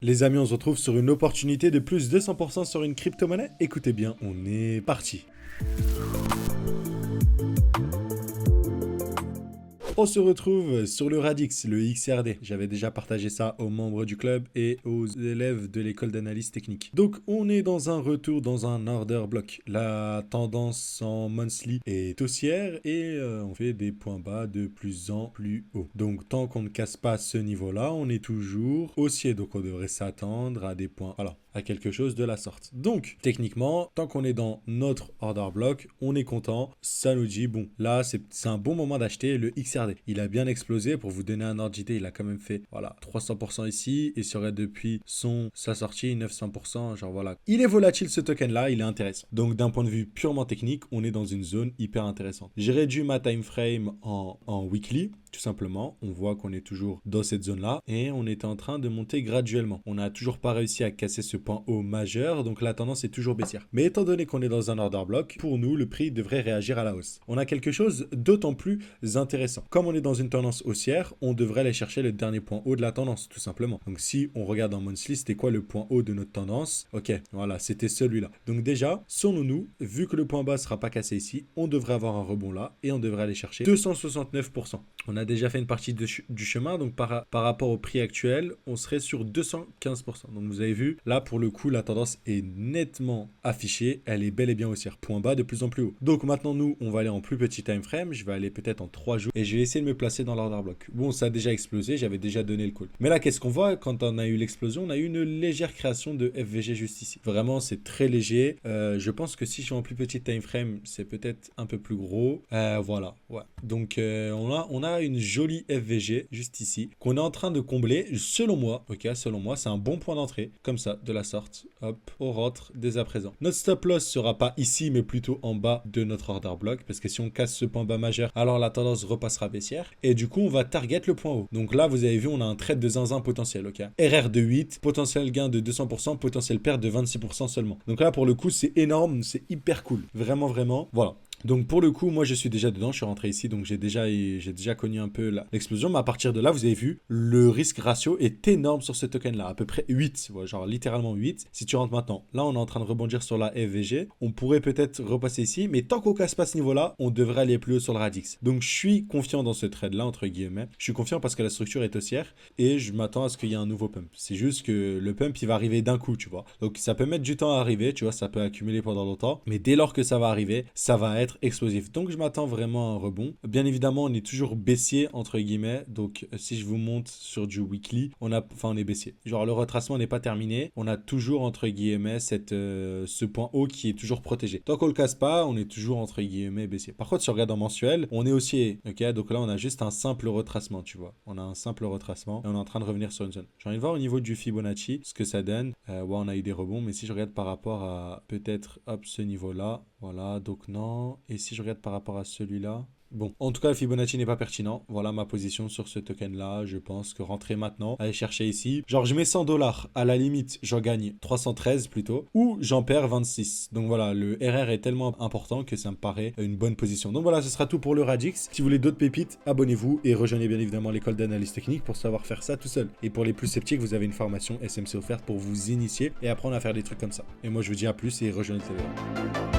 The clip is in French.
Les amis, on se retrouve sur une opportunité de plus de 100% sur une crypto-monnaie. Écoutez bien, on est parti. On se retrouve sur le Radix, le XRD. J'avais déjà partagé ça aux membres du club et aux élèves de l'école d'analyse technique. Donc, on est dans un retour dans un order block. La tendance en monthly est haussière et on fait des points bas de plus en plus haut. Donc, tant qu'on ne casse pas ce niveau-là, on est toujours haussier. Donc, on devrait s'attendre à des points, voilà, à quelque chose de la sorte. Donc, techniquement, tant qu'on est dans notre order block, on est content. Ça nous dit, bon, là, c'est un bon moment d'acheter le XRD. Il a bien explosé. Pour vous donner un ordre d'idée, il a quand même fait, voilà, 300% ici et serait depuis sa sortie 900%. Genre, voilà. Il est volatile ce token-là, il est intéressant. Donc, d'un point de vue purement technique, on est dans une zone hyper intéressante. J'ai réduit ma time frame en weekly. Tout simplement, on voit qu'on est toujours dans cette zone-là et on est en train de monter graduellement. On n'a toujours pas réussi à casser ce point haut majeur, donc la tendance est toujours baissière. Mais étant donné qu'on est dans un order block, pour nous, le prix devrait réagir à la hausse. On a quelque chose d'autant plus intéressant. Comme on est dans une tendance haussière, on devrait aller chercher le dernier point haut de la tendance, tout simplement. Donc si on regarde en monthly, c'était quoi le point haut de notre tendance? Ok, voilà, c'était celui-là. Donc déjà, selon nous, vu que le point bas ne sera pas cassé ici, on devrait avoir un rebond là et on devrait aller chercher 269%. On a déjà fait une partie du chemin, donc par rapport au prix actuel, on serait sur 215%. Donc vous avez vu, là pour le coup, la tendance est nettement affichée, elle est bel et bien haussière, point bas de plus en plus haut. Donc maintenant, nous, on va aller en plus petit time frame, je vais aller peut-être en 3 jours et je vais essayer de me placer dans l'order block. Bon, ça a déjà explosé, j'avais déjà donné le call. Mais là, qu'est-ce qu'on voit quand on a eu l'explosion? On a eu une légère création de FVG juste ici. Vraiment, c'est très léger. Je pense que si je suis en plus petit time frame, c'est peut-être un peu plus gros. Voilà, ouais. Donc on a une jolie FVG juste ici qu'on est en train de combler selon moi. Ok, selon moi, c'est un bon point d'entrée comme ça de la sorte. Hop, on rentre dès à présent. Notre stop loss sera pas ici mais plutôt en bas de notre order block parce que si on casse ce point bas majeur, alors la tendance repassera baissière et du coup on va target le point haut. Donc là vous avez vu, on a un trade de zinzin potentiel. Ok, RR de 8, potentiel gain de 200%, potentiel perte de 26% seulement. Donc là pour le coup c'est énorme, c'est hyper cool, vraiment. Voilà. Donc pour le coup, moi je suis déjà dedans, je suis rentré ici, donc j'ai déjà connu un peu l'explosion, mais à partir de là, vous avez vu, le risque ratio est énorme sur ce token-là, à peu près 8, ouais, genre littéralement 8. Si tu rentres maintenant, là on est en train de rebondir sur la FVG, on pourrait peut-être repasser ici, mais tant qu'on casse pas ce niveau-là, on devrait aller plus haut sur le Radix. Donc je suis confiant dans ce trade-là, entre guillemets, je suis confiant parce que la structure est haussière, et je m'attends à ce qu'il y ait un nouveau pump. C'est juste que le pump, il va arriver d'un coup, tu vois. Donc ça peut mettre du temps à arriver, tu vois, ça peut accumuler pendant longtemps, mais dès lors que ça va arriver, ça va être explosif. Donc je m'attends vraiment à un rebond. Bien évidemment, on est toujours baissier entre guillemets. Donc si je vous monte sur du weekly, on est baissier. Genre le retracement n'est pas terminé. On a toujours entre guillemets ce point haut qui est toujours protégé. Tant qu'on le casse pas, on est toujours entre guillemets baissier. Par contre, si on regarde en mensuel, on est haussier. Ok, donc là on a juste un simple retracement, tu vois. On a un simple retracement et on est en train de revenir sur une zone. J'ai envie de voir au niveau du Fibonacci ce que ça donne. Ouais, on a eu des rebonds, mais si je regarde par rapport à peut-être hop ce niveau-là, voilà, donc non. Et si je regarde par rapport à celui-là, bon, en tout cas, le Fibonacci n'est pas pertinent. Voilà ma position sur ce token-là. Je pense que rentrer maintenant, aller chercher ici. Genre, je mets 100 $. À la limite, j'en gagne 313 plutôt. Ou j'en perds 26. Donc voilà, le RR est tellement important que ça me paraît une bonne position. Donc voilà, ce sera tout pour le Radix. Si vous voulez d'autres pépites, abonnez-vous et rejoignez bien évidemment l'école d'analyse technique pour savoir faire ça tout seul. Et pour les plus sceptiques, vous avez une formation SMC offerte pour vous initier et apprendre à faire des trucs comme ça. Et moi, je vous dis à plus et rejoignez le Telegram.